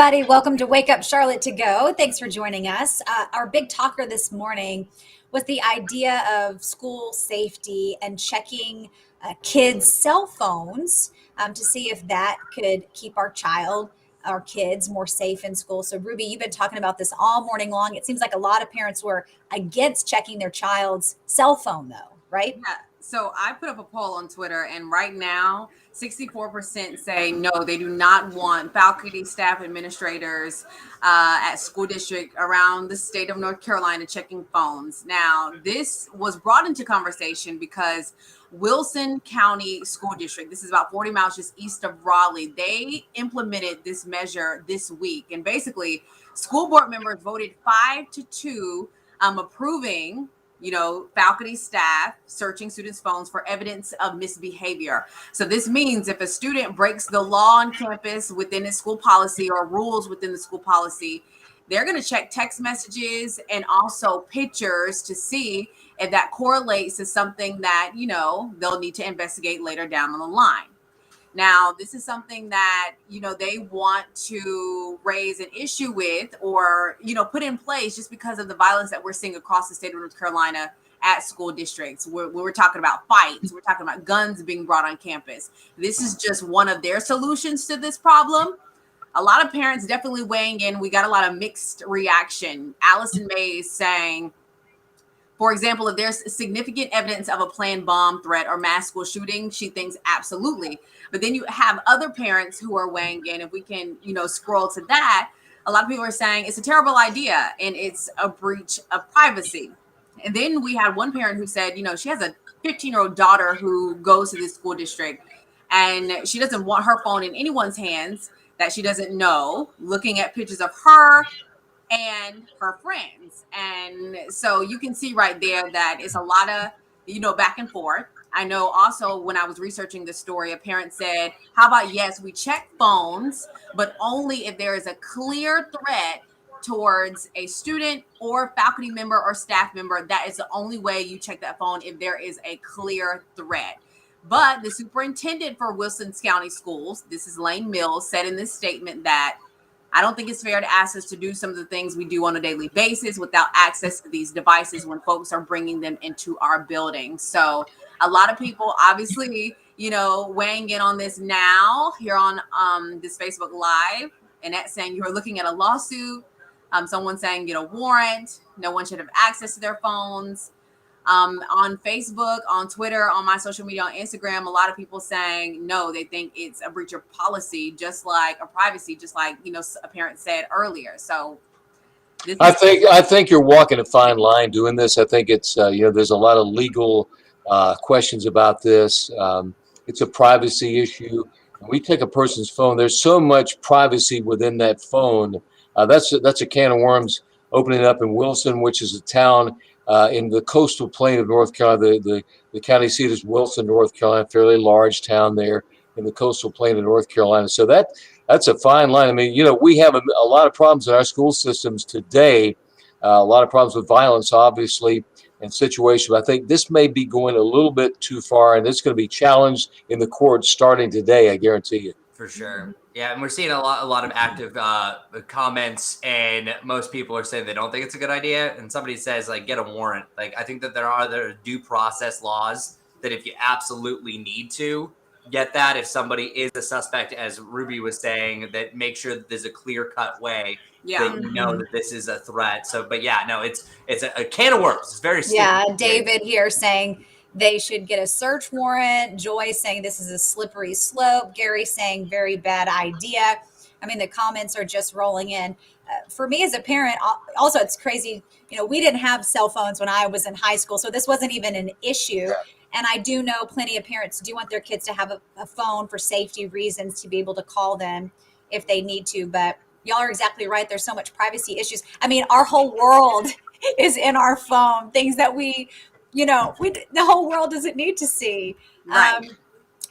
everybody. Welcome to Wake Up Charlotte to Go. Thanks for joining us. Our big talker this morning was the idea of school safety and checking kids' cell phones to see if that could keep our kids, more safe in school. So, Ruby, you've been talking about this all morning long. It seems like a lot of parents were against checking their child's cell phone, though, right? Yeah. So I put up a poll on Twitter, and right now, 64% say no, they do not want faculty, staff, administrators at school district around the state of North Carolina checking phones. Now, this was brought into conversation because Wilson County School District, this is about 40 miles just east of Raleigh, they implemented this measure this week. And basically, school board members voted 5-2 approving faculty staff searching students' phones for evidence of misbehavior. So this means if a student breaks the law on campus within the school policy or rules within the school policy, they're going to check text messages and also pictures to see if that correlates to something that, they'll need to investigate later down on the line. Now, this is something that, they want to raise an issue with or, put in place just because of the violence that we're seeing across the state of North Carolina at school districts. We're talking about fights. We're talking about guns being brought on campus. This is just one of their solutions to this problem. A lot of parents definitely weighing in. We got a lot of mixed reaction. Allison Mays saying, for example, if there's significant evidence of a planned bomb threat or mass school shooting, she thinks absolutely. But then you have other parents who are weighing in. If we can, scroll to that, a lot of people are saying it's a terrible idea and it's a breach of privacy. And then we had one parent who said, she has a 15-year-old daughter who goes to this school district and she doesn't want her phone in anyone's hands that she doesn't know, looking at pictures of her and her friends. And so you can see right there that it's a lot of, back and forth. I know also when I was researching the story, a parent said, how about, yes, we check phones, but only if there is a clear threat towards a student or faculty member or staff member. That is the only way you check that phone, if there is a clear threat. But the superintendent for Wilson County Schools, this is Lane Mills, said in this statement that I don't think it's fair to ask us to do some of the things we do on a daily basis without access to these devices when folks are bringing them into our building. So a lot of people obviously, weighing in on this now here on this Facebook Live, and that's saying you are looking at a lawsuit. Someone saying get a warrant. No one should have access to their phones. On Facebook, on Twitter, on my social media, on Instagram, a lot of people saying no, they think it's a breach of policy, just like a privacy, just like a parent said earlier. So I think you're walking a fine line doing this. I think it's there's a lot of legal questions about this. It's a privacy issue. When we take a person's phone, there's so much privacy within that phone. That's a can of worms opening up in Wilson, which is a town in the coastal plain of North Carolina. The county seat is Wilson, North Carolina, a fairly large town there in the coastal plain of North Carolina. So that's a fine line. I mean, we have a lot of problems in our school systems today, a lot of problems with violence, obviously, and situations. I think this may be going a little bit too far, and it's going to be challenged in the courts starting today, I guarantee you. For sure. Yeah, and we're seeing a lot of active comments, and most people are saying they don't think it's a good idea. And somebody says, like, get a warrant. Like, I think that there are due process laws that if you absolutely need to get that, if somebody is a suspect, as Ruby was saying, that make sure that there's a clear-cut way that you know that this is a threat. So, but yeah, no, it's a can of worms. It's very sticky. Yeah, David here saying they should get a search warrant. Joy saying this is a slippery slope. Gary saying very bad idea. I mean, the comments are just rolling in. For me as a parent, also it's crazy. We didn't have cell phones when I was in high school, so this wasn't even an issue. And I do know plenty of parents do want their kids to have a phone for safety reasons, to be able to call them if they need to. But y'all are exactly right. There's so much privacy issues. I mean, our whole world is in our phone, things that the whole world doesn't need to see. Right.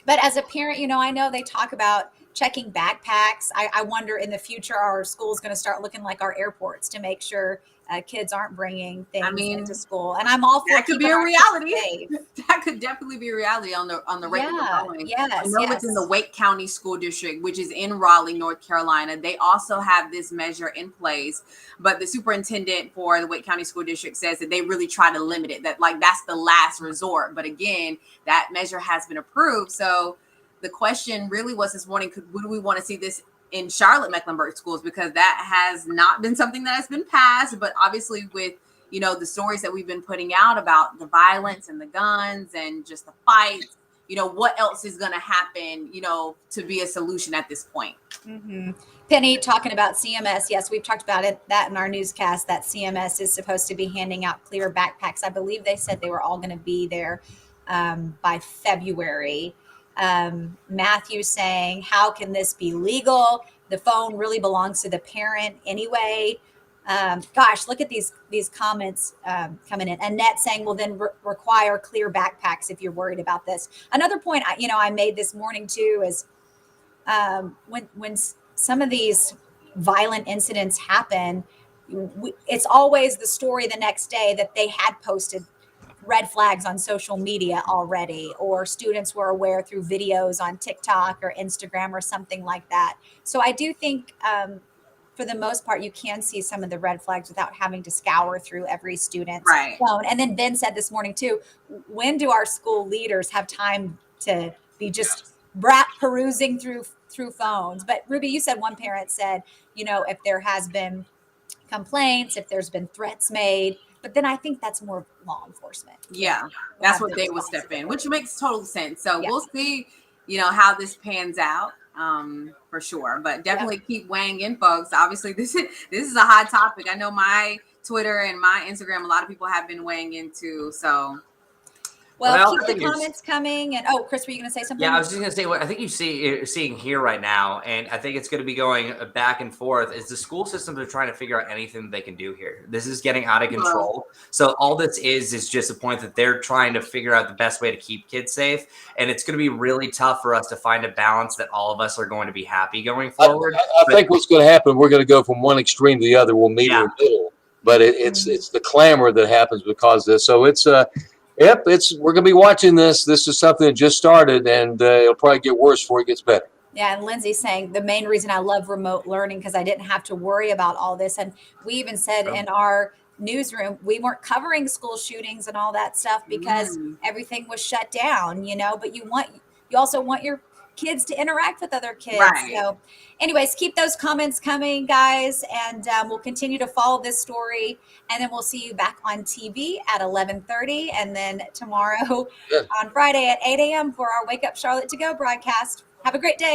But as a parent, I know they talk about checking backpacks. I wonder in the future, our school's going to start looking like our airports to make sure kids aren't bringing things I mean, into school. And I'm all for that could be keeping a our reality. kids safe. That could definitely be a reality on the rate that we're going. Yes, I know it's in the Wake County School District, which is in Raleigh, North Carolina. They also have this measure in place, but the superintendent for the Wake County School District says that they really try to limit it, that like that's the last resort. But again, that measure has been approved. So the question really was this morning, would we want to see this in Charlotte Mecklenburg schools? Because that has not been something that has been passed, but obviously with the stories that we've been putting out about the violence and the guns and just the fights, what else is going to happen, to be a solution at this point? Mm-hmm. Penny talking about CMS. Yes, we've talked about that in our newscast, that CMS is supposed to be handing out clear backpacks. I believe they said they were all going to be there by February. Matthew saying, how can this be legal? The phone really belongs to the parent anyway. Gosh, look at these comments coming in. Annette saying, well, then require clear backpacks if you're worried about this. Another point I made this morning too is when some of these violent incidents happen, it's always the story the next day that they had posted red flags on social media already, or students were aware through videos on TikTok or Instagram or something like that. So I do think for the most part, you can see some of the red flags without having to scour through every student's phone. And then Ben said this morning too, when do our school leaders have time to be just perusing through phones? But Ruby, you said one parent said, if there has been complaints, if there's been threats made, but then I think that's more law enforcement. Yeah, that's what they would step in, which makes total sense. So we'll see, how this pans out for sure. But definitely keep weighing in, folks. Obviously, this is a hot topic. I know my Twitter and my Instagram, a lot of people have been weighing into. So. Well, keep the comments coming. And Chris, were you going to say something? Yeah, I was just going to say what I think you're seeing here right now, and I think it's going to be going back and forth, is the school systems are trying to figure out anything they can do here. This is getting out of control. So all this is just a point that they're trying to figure out the best way to keep kids safe. And it's going to be really tough for us to find a balance that all of us are going to be happy going forward. I think what's going to happen, we're going to go from one extreme to the other. We'll meet in the middle. But it's the clamor that happens because of this. So it's Yep, we're going to be watching this. This is something that just started, and it'll probably get worse before it gets better. Yeah, and Lindsay's saying the main reason I love remote learning because I didn't have to worry about all this. And we even said in our newsroom, we weren't covering school shootings and all that stuff because everything was shut down, but you also want your kids to interact with other kids. Right. So anyways, keep those comments coming, guys, and we'll continue to follow this story, and then we'll see you back on TV at 11:30, and then tomorrow on Friday at 8 a.m. for our Wake Up Charlotte to Go broadcast. Have a great day.